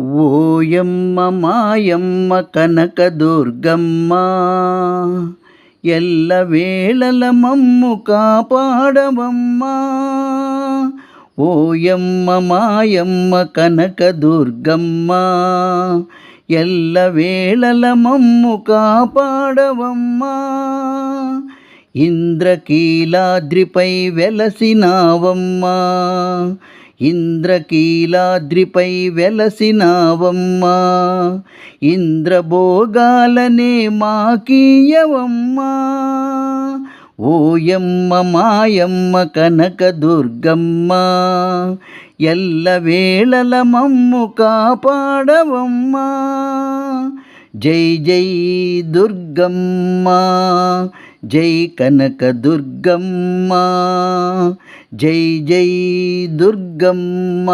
ఓయమ్మ మాయమ్మ కనకదుర్గమ్మ, ఎల్లవేళల మమ్ము కాపాడవమ్మా. ఓయమ్మ మాయమ్మ కనకదుర్గమ్మ, ఎల్లవేళల మమ్ము కాపాడవమ్మా. ఇంద్రకీలాద్రిపై వెలసినావమ్మా, ఇంద్రకీలాద్రిపై వెలసినావమ్మా. ఇంద్రభోగాలనే మాకీయవమ్మా. ఓయమ్మ మాయమ్మ కనకదుర్గమ్మ, ఎల్లవేళల మమ్ము కాపాడవమ్మా. జై జై దుర్గమ్మ, జై కనకదుర్గమ్మ, జై జై దుర్గమ్మ.